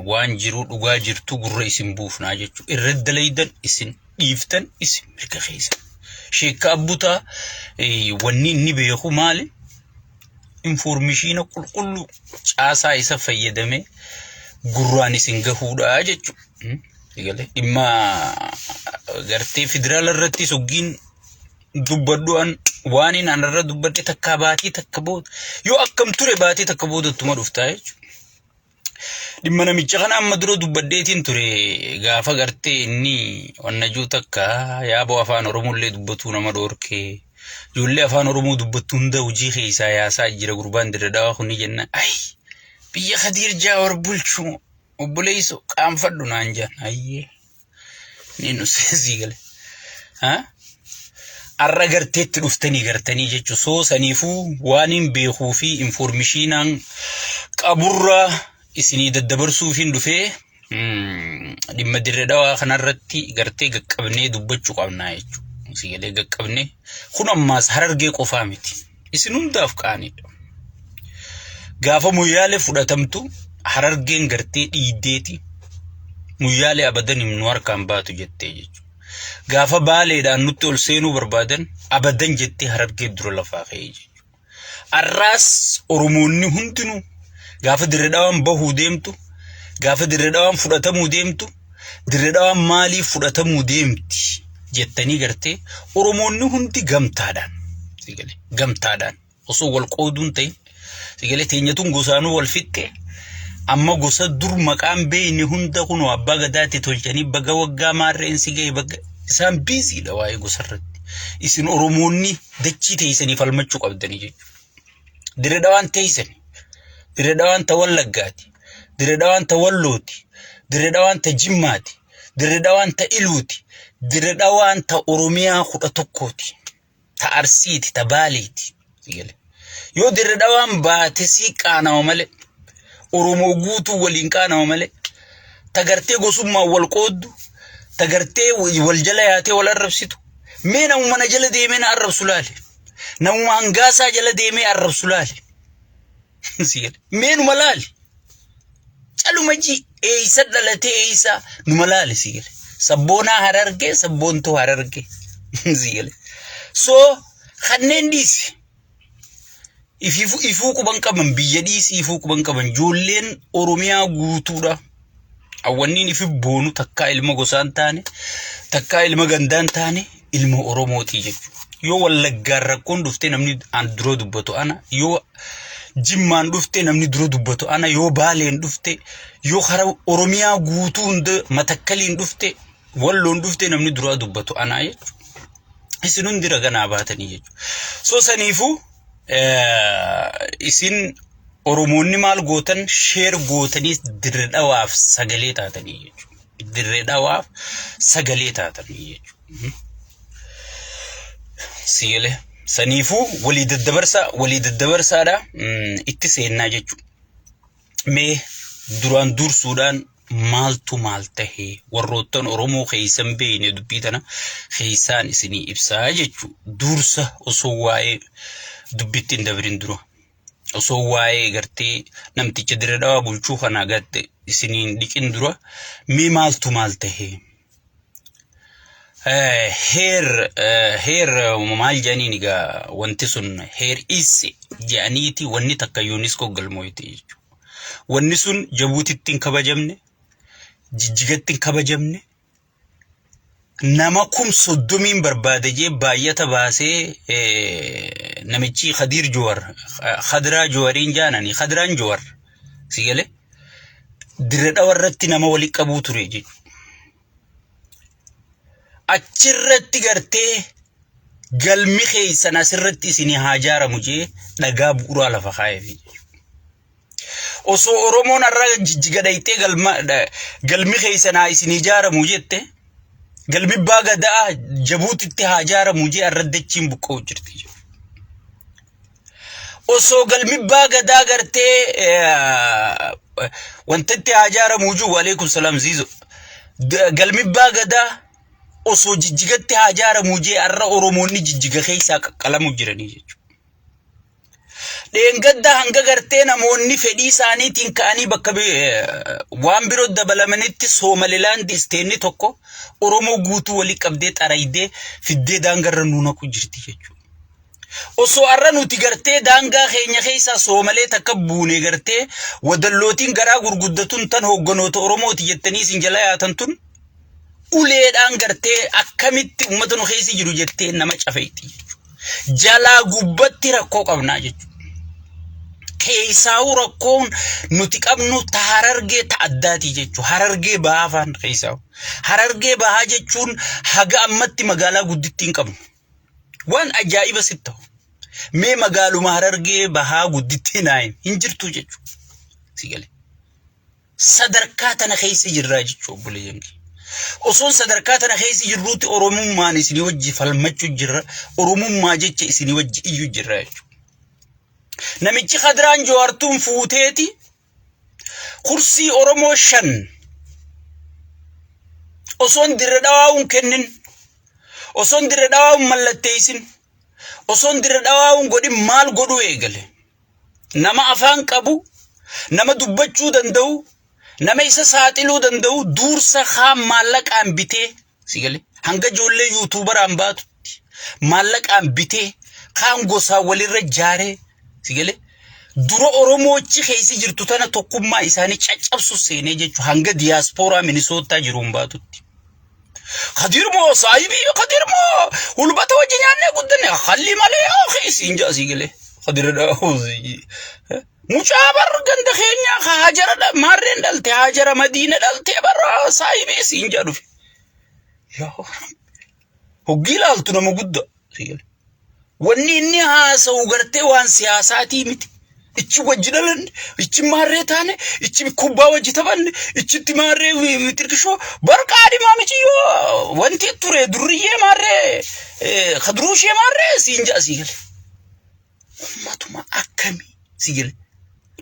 waan jiru dhugaa jirtu gurra isin buufnaa jechuudha. Irra dalaydan isin dhiiftan isin mirga keessan. Sheekka Abbutaa wanni inni beeku maali? Information qulqullu caasaa isa fayyadame gurraan isin gahuudha jechuudha. Dhimma gartee federaal irratti soggiin dubbaddu'an waan inni anarra dubbadde takka baatii takka booda yoo akkam ture baatii takka booda tuma dhuftaa jechuudha. Dhimma namicha kana amma dura dubbaddeetiin ture gaafa gartee inni onnajuu takka yaaboo afaan Oromollee dubbatu nama dhoorkee ijoollee afaan Oromoo dubbattu hunda hojii keessaa yaasaa jira gurbaan dirdaawaa kuni jenna ay biyya Khadiir Jaawar bulchu obboleeyso qaanfadhu naan jaan ayyee ni nuseesii gale arra garteetti dhuftanii gartanii jechuun soo saniifuu waan hin beekuu fi informationaan qaburraa isinii daddabarsuufiin dhufee dhimma dirdaawaa kanarratti gartee gaqqabnee dubbachuu qabnaa jechuudha. Sigalee gaqqabnee kun ammaas Harargee qofaa miti isin hundaaf qaanidha. Gaafa Moyyaalee fudhatamtu Harargeen gartee dhiiddeeti Moyyaalee abadan himnu harkaan baatu jettee jechuudha. Gaafa Baaleedhaan nutti ol seenuu barbaadan abadan jettee Harargee dura lafaa ka'ee jechuudha. Arraas Oromoonni hundinuu gaafa dirdaawaan bahuu deemtu gaafa dirdaawaan fudhatamuu deemtu dirdaawaan maaliif fudhatamuu deemti jettanii gartee Oromoonni hundi gamtaadhaan sigalee gamtaadhaan osoo wal qooduun ta'e sigalee teenyatuun gosaanuu wal fixxe amma gosa dur maqaan beeyni hunda kunoo abbaa gadaatti tolchanii baga waggaa maarreen sigee baga isaan biisiidha waa'ee gosarratti isin Oromoonni dachii teessanii falmachuu qabdanii jechuudha. Dirdaawaan teessanii dirdaawaan ta Wallaggaati dirdaawaan ta Wallooti dirdaawaan ta Jimmaati dirdaawaan ta Iluuti dirdaawaan ta Oromiyaa 11ti ta Arsiiti ta Baaleeti yoo dirdaawaan baate si qaanawa malee Oromoo guutuu waliin qaanawa malee ta gartee gosummaa wal qooddu ta gartee wal jala yaatee wal arrabsitu mee namu mana jala deemee na arrabsu laale namu hangaasaa jala deemee arrabsu laale mee numa laale caluma ji eeysa dhalatee eeysa numa laale sigale sabboonaa Harargee sabboontuu Harargee sigale so kanneen dhiisi ifuu quban qaban biyya dhiisi ifuu quban qaban joolleen Oromiyaa guutuudha awwanniin ifi boonu takkaa ilma gosaan taane takkaa ilma gandaan taane ilma Oromootii jechuudha. Yoo Wallaggaan rakkoon dhuftee namni aan dura dubbatu ana yoo Jimmaan dhufte namni dura dubbatu ana yoo Baaleen dhufte yoo hara Oromiyaa guutuu hunda Matakkaliin dhufte Walloon dhufte namni dura dubbatu ana jechuudha. Isin hundi raganaa baatanii jechuudha. So saniifuu isin Oromoonni maal gootan sheer gootanii dirdawaaf sagalee taatanii jechuudha. Dirdawaaf sagalee taatanii jechuudha. Siile saniifuu walii daddabarsaadha itti seennaa jechuudha. Mee duraan dursuudhaan maaltu maal tahee warroottan Oromoo keessan beeyne dubbii tana keessaan isinii ibsaa jechuudha. Dursa osoo waa'ee dubbittiin dabrin dura osoo waa'ee gartee namticha dirdaawaa bulchuu kana gatte isiniin dhiqin dura mee maaltu maal tahee heer maal jaaniin egaa wanti sun heer isse jaaniiti wanni takka UNESCO galmooyte jechuudha. Wanni sun Jabuutittiin kabajamne Jijjigattiin kabajamne nama 30 barbaade jee baay'ata baasee namichi Khadiir Jaawar Khadraa Jaawariin jaanani Khadraan Jaawar sigale dirdaawaa irratti nama wali qabuu ture jechuudha. Achirratti gartee galmi keessan asirratti isinii hajaaramu jee dhagaa bu'uuraa lafa kaa'eef. Osoo Oromoon arra jijjigadaytee galmi keessan isinii hajaaramu jette galmi baagadaa Jabuutitti hajaaramu jee arraddachiin buqqa'u jirti. Osoo galmi baagadaa gartee wantatti hajaaramu juu waalaikum salaam ziizo galmi baagadaa osoo jijjigatti hajaaramu jee arra Oromoonni jijjiga keessaa qaqqalamu jiranii jechuudha. Dheengadda hanga gartee namoonni fedhii isaaniitiin ka'anii bakka waan biroo dabalamanitti Soomalilaand isteenni tokko Oromoo guutuu walii qabdee xaraydee fiddee daangarra nuuna ku jirti jechuudha. Osoo arra nuti gartee daangaa keenya keessa Soomalee takka buune gartee wadallootiin garaa gurguddatun tan hogganoota Oromooti jettanii isin jala yaatan tun uleedhaan gartee akkamitti uummata nu keessa jiru jettee nama cafeetti jechuudha. Jalaa gubbatti rakkoo qabnaa jechuudha. Keessaa'u rakkoon nuti qabnu Harargee ta'addaati jechuudha. Harargee bahaa afaan keessaa'u. Harargee bahaa jechuun haga ammatti magaalaa guddittiin qabnu. Waan ajaa'iba sitti ta'u. Mee magaaluma Harargee bahaa guddittii naayim hin jirtu jechuudha. Sigalee. Sadarkaa tana keessa jirraa jechuudha obboleeyyan. Osoon sadarkaa tana keessa jirruuti Oromummaan isinii wajji falmachuu jirra. Oromummaa jecha isinii wajji iyyuu jirra jechuudha. Namichi Khadiraan Jawaartuun fuuteeti kursii Oromoo 5 osoon dirra dhawaa'uun kennin, osoon dirra dhawaa'uun mallatteessin, osoon dirra dhawaa'uun godhin maal godhuu eegale. Nama afaan qabu, nama dubbachuu danda'u, nama isa saaxiluu danda'u duursa kaan maallaqaan bitee sigale hanga ijoollee yuutuubaraan baatutti maallaqaan bitee kaan gosaa walirra jaaree sigale dura Oromoochi keessa jirtu tana tokkummaa isaanii caccabsu seenee jechuudha hanga diiyaaspooraa Minisootaa jiruun baatutti. Khadirmoo saayibii Khadirmoo hulbata wajji nyaannee guddanne halli malee keessa inja sigale Khadirra mucaa bar ganda keenya Hajara maarreen dhalte Hajara Madiina dhalte bar saayibii inja dhufe. Yaa hoggi laaltu nama guddaa sigale. Wanni inni haasa'u gartee waan siyaasaatii miti. Ichi wajji dhalan, ichi maarree taane, ichi kubbaa wajji taphanne, ichitti maarree tirkishoo barqaadhi maamichi yoo wanti ture durriyyee maarree Khadruushee maarree siinja sigale. Ummatuma akkamii sigale.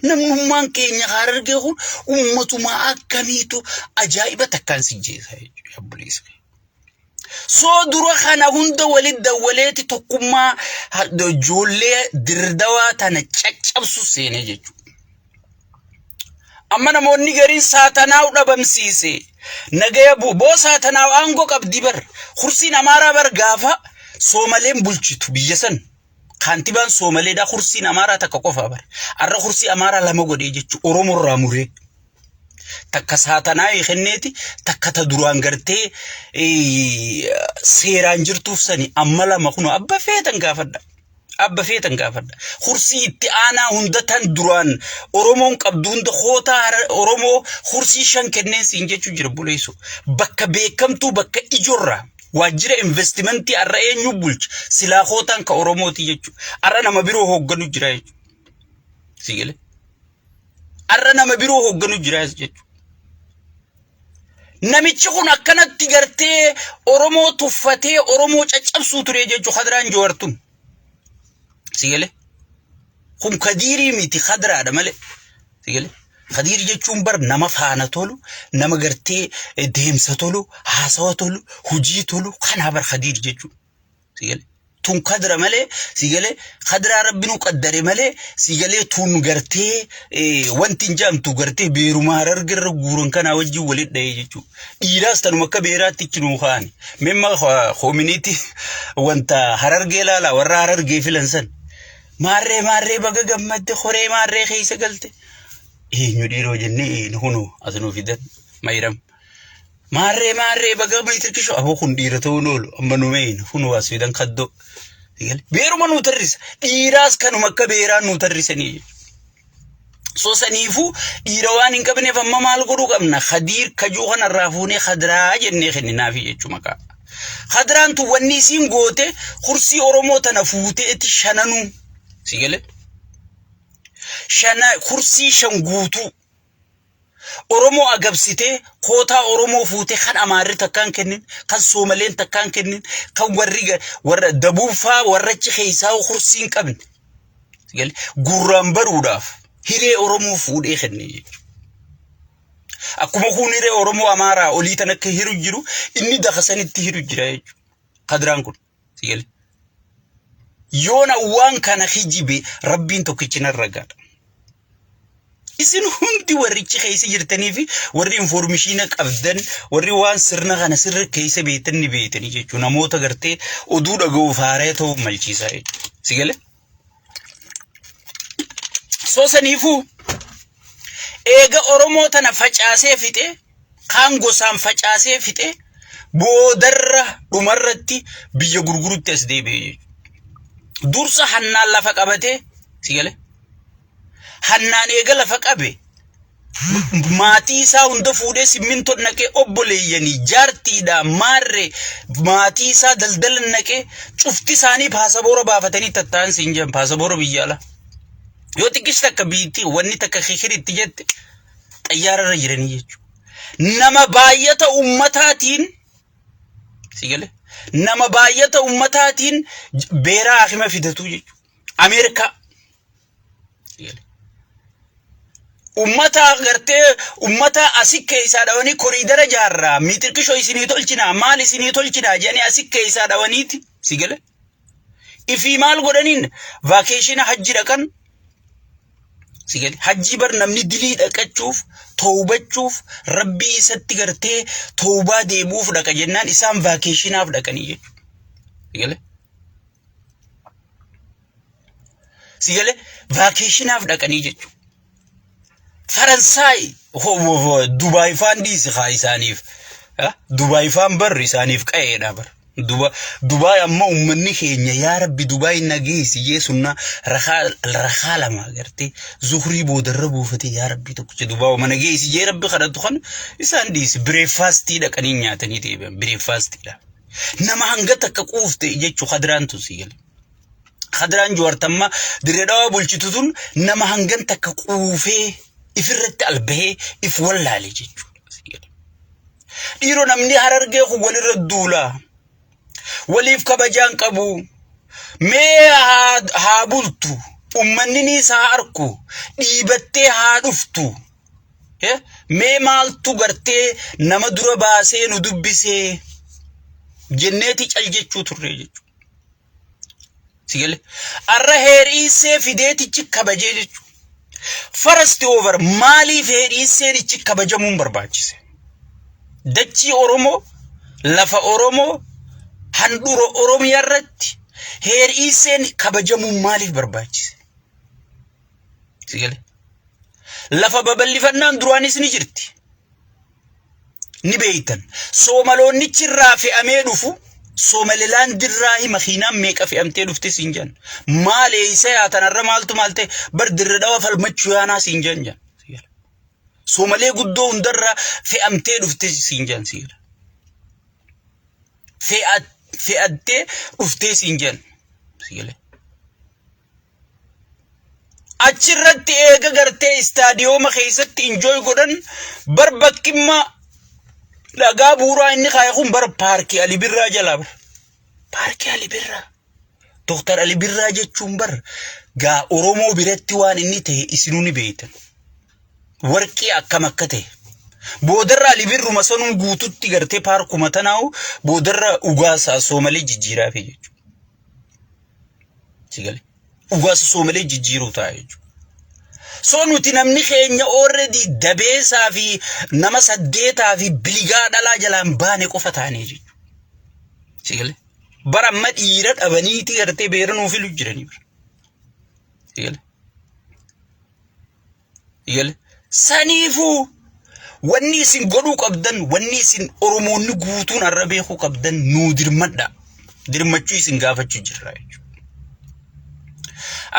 Namnummaan keenya Harargee kun ummatuma akkamiitu ajaa'iba takkaan sijjeessa jechuudha obboleessa. So dura kana hunda walid dawwaleeti tokkummaa ijoollee dirdawaa tana caccabsu seenee jechuudha. Amma namoonni gariin saatanaa dhabamsiise nagaya boo saatanaa aangoo qabdi bar kursiin Amaaraa bar gaafa Soomaleen bulchitu biyya san kaantibaan Soomaleedhaa kursiin Amaaraa takka qofa bar arra kursii Amaaraa lama godhee jechuudha Oromoo irraa muree. Takka saatanaa kenneeti takka ta duraan gartee seeraan jirtuuf sani amma lama kuno abba feetan gaafadha kursii itti aanaa hunda tan duraan Oromoon qabdu hunda khootaa Oromoo kursii 5 kenneen siin jechuu jira buleessu bakka beekamtuu bakka ijorraa waajjira investimentii arra eenyu bulch silaa khootaan ka Oromooti jechuu arra nama biroo hoogganu jira jechuu sigale arra nama biroo hoogganu jira jechuu. Namichi kun akkanatti gartee Oromoo tuffatee Oromoo caccabsuu ture jechuudha Khadiraan Jawaartuun. Sigale kun Khadirii miti Khadiraadha malee. Sigale Khadirii jechuun bar nama faana tolu, nama gartee deemsa tolu, haasawa tolu, hujii tolu kana bar Khadirii jechuudha. Sigale tun Khadira malee sigale Khadiraa Rabbinu qaddare malee sigale tun gartee wanti injamtu gartee beeruma Harargeerra guuran kana wajji walid dhaye jechuudha. Dhiiraas tanuma akka beeraatti kinuu kaani. Memma community wanta Harargee laala warra Harargee filan san. Maarree baga gammadde horee maarree keessa galte. Eenyu dhiiroo jennee hunu asnuu fidan mayram. Maarree baga tirkishoo aboo kun dhiira ta'uun oolu amma numeen hunu waasidan kaddoo. Beeruma nu tarrisa dhiiraas kanuma akka beeraan nu tarrisanii. So saniifu dhiira waan hin qabneef amma maal godhuu qabna Khadiir kajuu kanarraa fuunee Khadiraa jennee kenninaafi jechuu maqaa. Khadiraan tu wanni isiin goote kursii Oromoo tana fuuteeti 5 sigale. 5 kursii 5 guutuu Oromoo agabsite koota Oromoo fuute kan Amaarri takkaan kennin kan Soomaleen takkaan kennin kan warra Dabuufaa warrachi keessaa kursiin qabne sigale gurraan baruudhaaf hiree Oromoo fuudhee kenne jechuudha. Akkuma kun hiree Oromoo Amaaraa olii tan akka hiru jiru inni dakasanitti hiru jira jechuudha. Khadiraan kun sigale yoona waan kana hijibe rabbiin tokkichina ragaadha. Isin hundi warrichi keessa jirtanii fi warri informationa qabdan warri waan sirna kana sirri keessa beetanii jechuudha. Namoota gartee oduu dhaga'uuf haaree ta'uu malchiisaa jechuudha. Sigale? Soosaniifuu eega Oromoo tana facaasee fixe kaan gosaan facaasee fixe boodarra dhumarratti biyya gurgurutti as deebi'e jechuudha. Dursa hannaan lafa qabate sigale? Hannaan eega lafa qabe maatii isaa hunda fuudhee simmintoon naqee obboleeyyanii jaartiidha maarree maatii isaa daldalan naqee cufti isaanii paasaboora baafatanii tatta'an siin jedhan paasaboora biyya ala. Yoo xiqqis takka biitti wanni takka khikiritti jette xayyaararra jiranii jechuudha. Nama baay'ata ummataatiin sigale? Nama baay'ata ummataatiin beeraa akima fidatu jechuudha. Ameerikaa sigale? Ummata gartee ummata asikke isaa dhawanii koriidara jaarraa miitirkishoo isinii tolchina maal isinii tolchina jedhanii asikke isaa dhawaniiti sigale? Ifii maal godhaniin vakeeshina hajji dhaqan sigale? Hajji bar namni dilii dhaqachuuf tawbachuuf rabbii isatti gartee tawbaa deebuuf dhaqa jennaan isaan vakeeshinaaf dhaqanii jechuudha. Sigale? Sigale? Vakeeshinaaf dhaqanii jechuudha. Faransai Dubai fan diisi khaisaniif Dubai fan bar isaniif qayeedha bar Dubai amma ummanni keenya yaa rabbi Dubai nageesi jeesunna rahaa lama garte zuhri boodarra buufate yaa rabbi tokkicha Dubai mana geesi jee rabbi kadhatu kan isaan diisi breakfast dhaqanii nyaatanii deebi'an breakfast dha nama hanga takka quufte jechuu khadiraantu sigale khadiraan juwartamma direedhawa bulchitutun nama hangan takka quufee ifirratti albahee if wallaale jechuudha. Dhiiroo namni harargee kun walirra duula waliif kabajaan qabu mee haa bultu ummanni ni isaa arku dhiibattee haa dhuftu mee maaltu gartee nama dura baasee nu dubbisee jenneeti cal jechuu turre jechuudha. Sigale arra heeriisee fideetichi kabajee jechuudha. First over mali fedhi seerichi kabajamuun barbaachise. Dachii Oromoo lafa Oromoo handuro Oromiyaa irratti heeriiseen kabajamuun maaliif barbaachise? Sigale lafa babal'ifannaan duraanis ni jirti. Ni beeytan Soomaloonnichi irraa fe'amee dhufu Somaliland dirraahi makiinaan meeqa fe'amtee dhufte siin jedhan maal eeysa yaatanarra maaltu maalte bar dirredhawa falmachuu yaanaa siin jedhan Somalee guddoo hundarra fe'amtee dhufte siin jedhan sigala fe'attee dhufte siin jedhan sigala achirratti eega gartee istaadiyooma keessatti enjoy godhan bar bakkimma laga buura inni khaayun bar parki Ali Birraa jala bar parki Ali Birraa Dr. Ali Birraa jechuun bar gaa Oromoo biratti waan inni ta'e isinuni beeytan warqii akkam akka ta'e boodarra Ali Birruma sanuun guututti gartee parkuma tanaawu boodarra ugaasa Soomalee jijjiiraa fi jechuudha. Sigale ugaasa Soomalee jijjiiruu ta'a jechuudha. So nuti namni keenya already dabeesaa fi nama saddeetaa fi biligaa dhalaa jalaan baane qofa taane jechuudha. Sigale bara amma dhiira dhabaniiti gartee beeranuu filu jiranii bara. Sigale sigale saniifuu wanni isin godhuu qabdan wanni isin Oromoonni guutuun arra beekuu qabdan nuu dirmadha. Dirmachuu isin gaafachuu jirra jechuudha.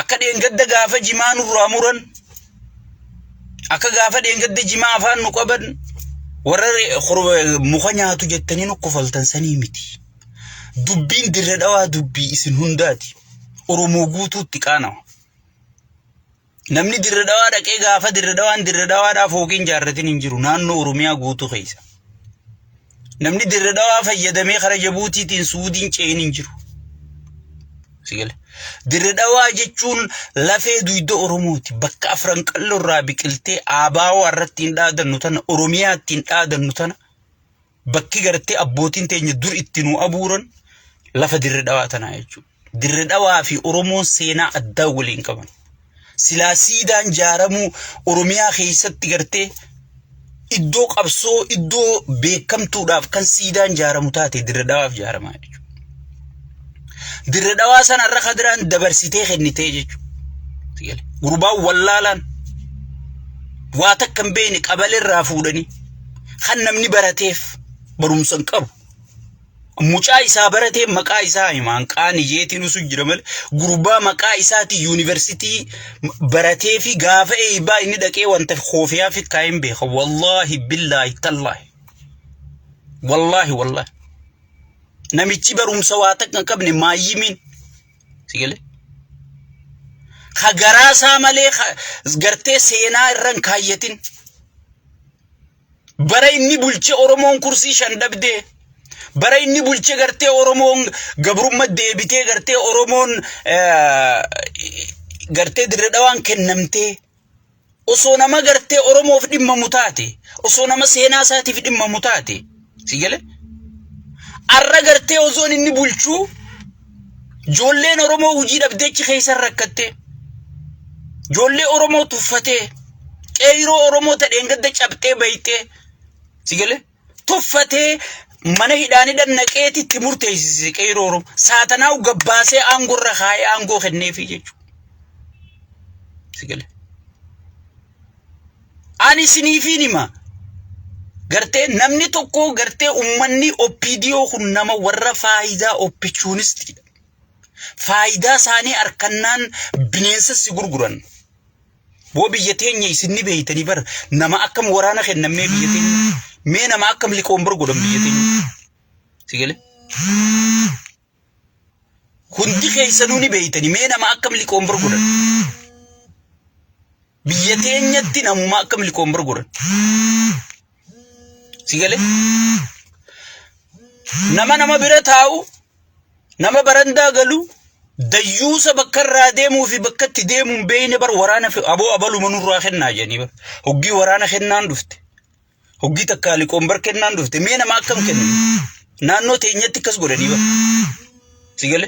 Akka dheengadda gaafa jimaa nurraa muran akka gaafa dheengadda jimaa afaan nu qaban warra muka nyaatu jettanii nu kofaltan sanii miti. Dubbiin dirredhawaa dubbii isin hundaati. Oromoo guutuutti qaanawa. Namni dirredhawaa dhaqee gaafa dirredhawaadhaaf hooqiin jaarratin hin jiru naannoo Oromiyaa guutuu keessa. Namni dirredhawaa fayyadamee kara Jabuutiitiin Suudiin ce'in hin jiru. Sigale dirredhawaa jechuun lafee duyda Oromooti bakka afran qallo irraa biqiltee aabaawaa irratti hin dhaadannu tana Oromiyaatti hin dhaadannu tana bakki gartee abbootiin teenya dur itti nu abuuran lafa dirredhawaa tana jechuudha. dirredawaa fi Oromoon seenaa addaa waliin qaban. Silaa siidaan jaaramu Oromiyaa keessatti gartee iddoo qabsoo iddoo beekamtuudhaaf kan siidaan jaaramu taate dirredawaaf jaaramaa jechuudha. Dirredawaa sana irra kadiraan dabarsitee kennitee jechuudha. Gurbaan wallaalaan waa takka hin beekne qabalirraa fuudhanii kan namni barateef barumsan qabu. Mucaa isaa baratee maqaa isaa himaan qaani jeetiin usu jira malee gurbaa maqaa isaati yuunivarsiitii baratee fi gaafa eebaa inni dhaqee wanta khoofiyaa fi kaa'in beeka wallahi billahi tallahi wallahi namichi barumsa waa takka hin qabne maayyimiin sigale khagaraa malee gartee seenaa irraan kaayyatin bara inni bulche Oromoon kursii shan dhabdee bara inni bulche gartee Oromoon gabrummaa deebitee gartee Oromoon gartee dirredawaan kennamtee osoo nama gartee Oromoof dhimmamu taate osoo nama seenaa isaatiif dhimmamu taate sigale arra gartee osoo inni bulchuu joolleen Oromoo hujii dhabdeechi keessa rakkattee joollee Oromoo tuffatee qeyroo Oromoo tadheen gadda cabxee baytee sigale tuffatee mana hidhaanii dhannaqeetitti murteessise qeyroo Oromoo saatanaa gabbaasee aangorra kaayee aangoo kenneefi jechuudha. Sigale ani siniifiin hima gartee namni tokko gartee ummanni OPDO kun nama warra faayidaa opportunistidha. Faayidaa isaanii harkannaan bineensa si gurguran. Boo biyya teenya isinni beeytanii bar nama akkam waraana kennamee biyya teenya mee nama akkam liqoon bargodhan biyya teenya. Sigale hundi keessanuu ni beeytanii mee nama akkam liqoon bargodhan biyya teenyatti namuma akkam liqoon bargodhan. Sigale nama bira taa'u nama barandaa galu dayyuusa bakka irraa deemuu fi bakka itti deemuun beeyne bar waraana fi aboo abaluma nurraa kennaa jedhanii bar hoggii waraana kennaan dhufte hoggii takka liqoon bar kennaan dhufte mee nama akkam kennu naannoo teenyatti akkas godhanii bar. Sigale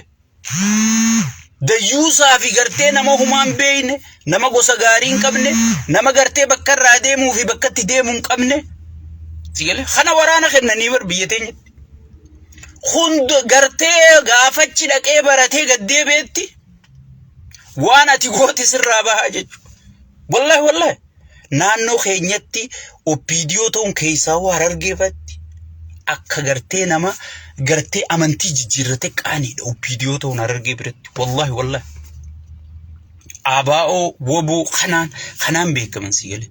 dayyuusaa fi gartee nama humaan beeyne nama gosa gaarii hin qabne nama gartee bakka irraa deemuu fi bakka itti deemuu hin qabne sigale kana waraana kennanii bar biyya teenyatti. Hund gartee gaafachi dhaqee baratee gaddeebeetti waan ati goote sirraa bahaa jechuudha. Wallahi naannoo keenyatti OPDO ta'uun keessaa waa Harargeeffatti akka gartee nama gartee amantii jijjiirrate qaaniidha OPDO ta'uun Harargee biratti wallahi ABO WBO kanaan beekaman sigale.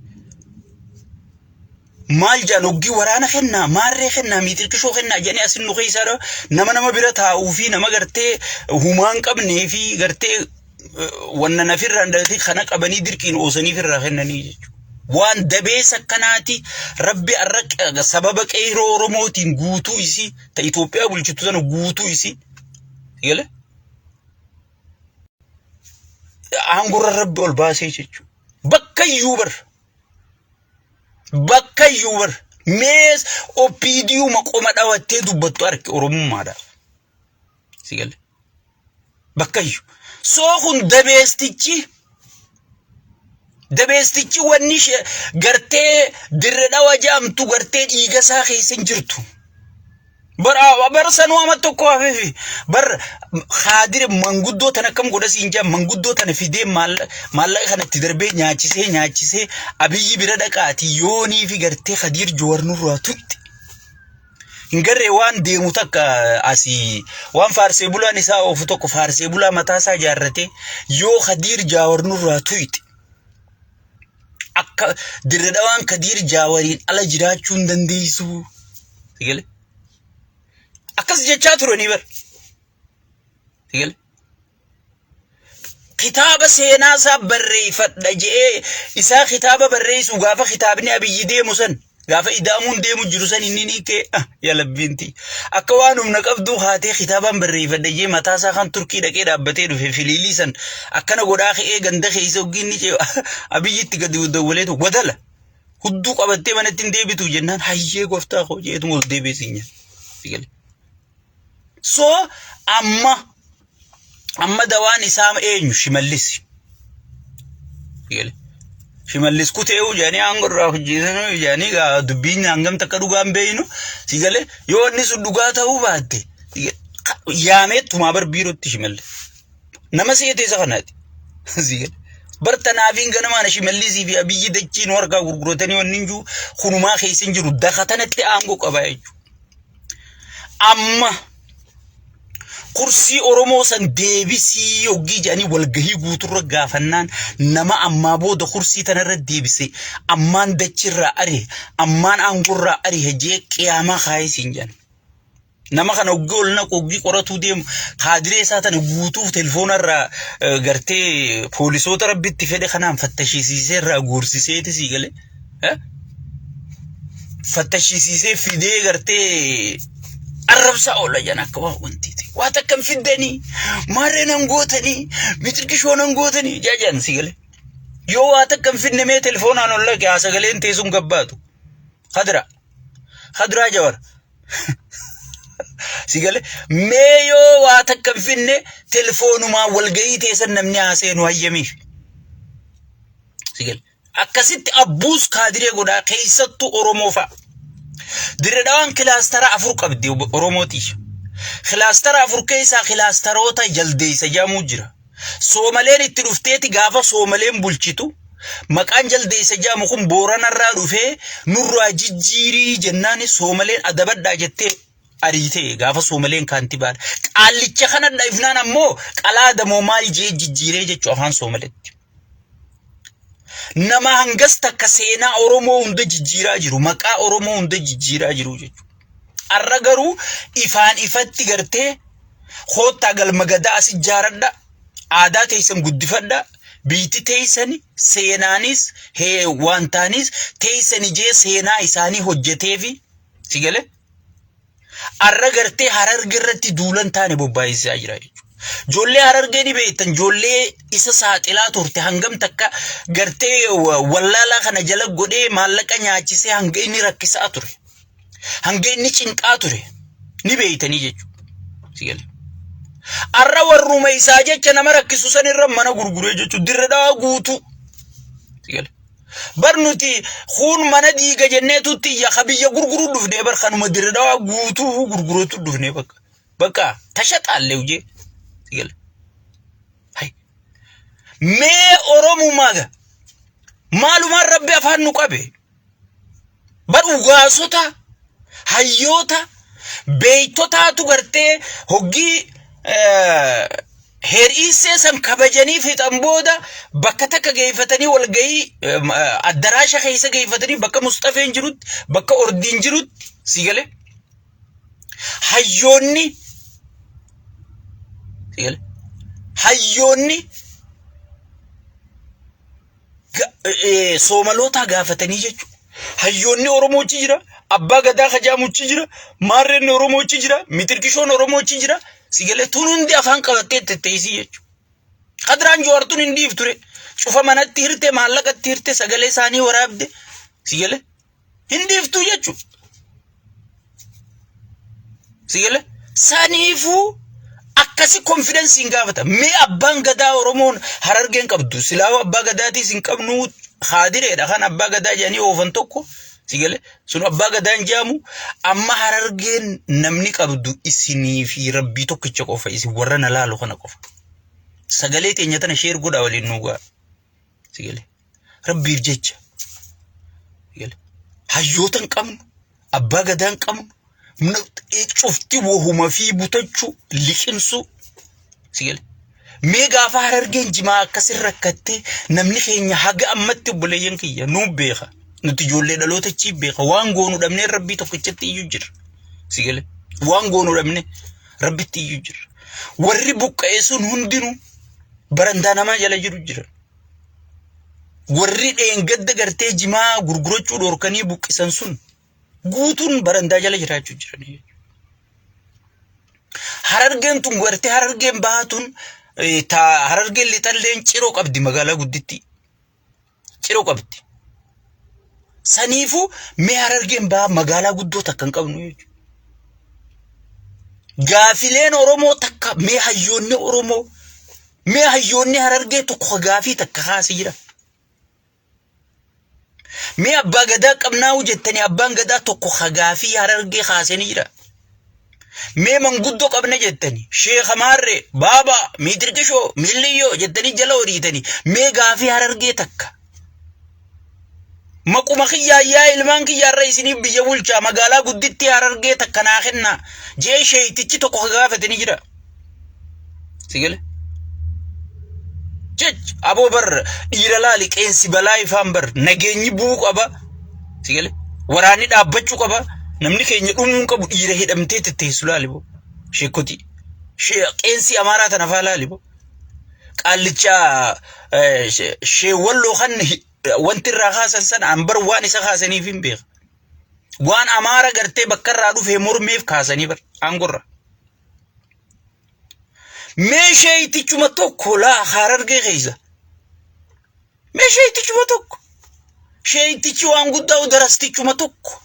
Maal jaan hoggii waraana kennaa maarree kennaa miitirkishoo kennaa jedhanii asin nu keessaa nama bira taa'uu fi nama gartee humaan qabnee fi gartee wanna nafirraan dhalate kana qabanii dirqiin oosaniif irraa kennanii jechuudha. Waan dabeessa akkanaati rabbi arraqa sababa qeyroo Oromootiin guutuu isii ta Itoophiyaa bulchitu sana guutuu isii sigale aangorra rabbi ol baasee jechuudha. Bakka iyyuu bar mees OPDO maqoma dhawattee dubbattu arke Oromummaadhaaf sigale bakka iyyuu soo kun dabeestichi wanni gartee dirredhawa jaamtu gartee dhiiga isaa keessa hin jirtu. Bar sanuu amma tokko hafeefi bar khaadir manguddoo tana kam godhas hin jam manguddoo tana fidee maallaqa kanatti darbee nyaachisee abiyyi bira dhaqaati yoonii fi gartee Khadiir Joowar nurraa tuqti. Hingarree waan deemu takka asii waan faarsee bulaan isaa oofu tokko faarsee bulaa mataa isaa jaarratee yoo Khadiir Joowar nurraa tuqti. Akka dirredhawaan Khadiir Joowariin ala jiraachuu hin dandeessu. Sigale akkas jechaa turanii bar. Sigale kitaaba seenaa isaa barreeffadha jedhee isaa kitaaba barreessu gaafa kitaabni abiyyi deemu san gaafa idaamuun deemu jiru san inni ni kee yalabbiinti akka waan humna qabdu haatee kitaabaan barreeffadha jedhee mataa isaa kan Turkii dhaqee dhaabbatee dhufe filiilii san akkana godhaa ka'ee ganda keessa ogiin ni cee abiyyitti gadi dawwalee wadala hudduu qabattee manatti hin deebitu jennaan hayyee gooftaa koo jeetu ol deebiisinya. Sigale so amma amma dawaan isaa eenyu shimallis shimallis kuteewu jaanii angorraa hojjetan jaanii dubbiin hangam takka dhugaan beeynu sigale yoo inni sun dhugaa ta'uu baatte yaameettumaa barbiirootti shimalle nama seeteessa kanaati sigale bartanaafiin ganamaan shimallisiif abiyyi dachiin warqaa gurguratanii wanni injuu kunumaa keessin jiru dakatanatti aangoo qaba jechuudha. Amma kursi Oromoo san deebisii yogii jedhanii walgahii guuturra gaafannaan nama ammaa booda kursii tanarra deebise ammaan dachirraa ari ammaan aangorraa ari hejee qiyaamaa kaayisiin jedhan. Nama kana oggoolna qoggii qoratu deemu kaadiree isaa tana guutuuf telefoonarraa gartee poolisoota rabbitti fedhe kanaan fattashisiisee irraa guursiseeti sii gale fattashisiisee fidee gartee arrabsa oola jan akka waa wantiiti waa takkam fiddanii maarreen hangootanii mitirkishoo hangootanii jaajan sii gale yoo waa takkam fidne mee telefoonaan oola gaa sagaleen teessuun gabbaatu khadraa jawar sigale meeyo waa takkam finne telefoonuma walgahii teessan namni haaseenu hayyamiif sigale akkasitti abbuus kaadiree godhaa keessattuu Oromoo fa'a diredhaan kilaastara 4 qabdi Oromootiif kilaastara 4 keessaa kilaastaroota jaldeessa jaamuu jira Soomaleen itti dhufteeti gaafa Soomaleen bulchitu maqaan jaldeessa jaamu kun Booranarraa dhufee nurraa jijjiirii jennaani Soomaleen adabadhaa jettee ariitee gaafa Soomaleen kaantibaan qaallicha kana dhaifnaan ammoo qalaadamoo maal jee jijjiiree jechuu afaan Soomaleetti nama hangas takka seenaa Oromoo hunda jijjiiraa jiru maqaa Oromoo hunda jijjiiraa jiru jechuu arra garuu ifaan ifatti gartee hoottaa galma gadaa as ijaaradha aadaa teessan guddifadha biitti teessani seenaanis wantaanis teessani jee seenaa isaanii hojjeteefi sigale arra gartee Hararge irratti duulan taane bobbaayisaa jira jechuudha. Joollee Harargee ni beektan joollee isa saaxilaa turte hangam takka gartee wallaalaa kana jala godhee maallaqa nyaachisee hanga inni rakkisaa ture. Hanga inni cinqaa ture ni beektanii jechuudha. Sigale. Arra warruma isaa jecha nama rakkisu san irra mana gurguree jechuudha dirre dhawaa guutuu. Sigale. barnuti khun mana diiga jenneetutti ya khabiyya gurguru dhufne bar khanuma dirdawa guutu gurgurutu dhufne baka tashaxalle uje sigel hay me oromu maga maluma rabbi afanu qabe bar ugaasota hayyota beeytota tu garte hoggi her isesan kabajani fitan booda bakka takka geeyfatanii wal gayi addaraasha keessa geeyfatanii bakka Mustafeen jirut bakka Ordiin jirut sigale hayyonni sigale hayyonni Somalota gaafatanii jechu hayyonni Oromoochi jira abbaa gadaa khajaamuchi jira maarreen Oromoochi jira mitirkishoon Oromoochi jira sigale tunundi afaan qabattee tetteessi jechu qadraan joortun indiif ture cufa manatti hirte maallaqatti hirte sagalee isaanii waraabde sigale indiiftu jechu sigale saniifu akkasi confidence hin gaafata me abbaan gadaa Oromoon Harargeen qabdu silaawa abbaa gadaatis hin qabnu khadireedha kan abbaa gadaa jani oofan tokko sigale sun abbaa gadaan jaamu amma Harargeen namni qabdu isinii fi rabbii tokkicha qofa isin warra na laalu kana qofa sagalee teenya tana sheer godha waliin nuugaa sigale rabbiif jecha sigale hayyootan qabnu abbaa gadaan qabnu cufti wohuma fi butachu liqinsu sigale mee gaafa Harargeen jimaa akkasir rakkatte namni keenya haga ammatti buleeyyan kiyya nuu beeka nuti ijoollee dhaloota chi beeka waan goonu dhabne rabbii tokkichatti iyyuu jira sigale waan goonu dhabne rabbitti iyyuu jira warri buqqa'ee sun hundinuu barandaa namaa jala jiru jira warri dheengadda gartee jimaa gurgurachuu dhorkanii buqqisan sun guutuun barandaa jala jiraachuu jiran Harargeen tun gartee Harargeen bahatun ta Harargeen lixalleen ciroo qabdi magaalaa gudditti ciroo qabdi saniifu mee Harargeen baa magaalaa guddoo takkan qabnu jechuudha gaafileen Oromoo takka mee hayyoonni Oromoo Mee hayyoonni Harargee tokko gaafii takka kaasee jira. Mee abbaa gadaa qabnaa jettanii abbaan gadaa tokko gaafii Harargee kaasee ni jira. Mee manguddoo qabna jettanii Sheekh Maarree Baaba Miidirqishoo Milliyyoo jettanii jala horiitanii mee gaafii Harargee takka. Maquma kiyyaa ilmaan kiyyaarra isinii biyya bulchaa magaalaa gudditti Harargee takka naa kenna jee sheeytichi tokko gaafatanii jira. Sigale jech aboo bar dhiira laali qeensi balaa ifaan bar nageenyi bu'uu qaba. Sigale waraanni dhaabbachuu qaba. Namni keenya dhumuun qabu dhiira hidhamtee tetteessu laali boo sheekoti qeensi amaaraa tana faa laali boo qaallicha sheewwalloo kan wanti irraa kaasan sana ambar waan isa kaasaniif hin beeka waan amaara gartee bakka irraa dhufee mormeef kaasanii bar aangorra. Mee sheeytichuma tokko laa Harargee keessa mee sheeytichuma tokko sheeytichi waan guddaa darastichuma tokko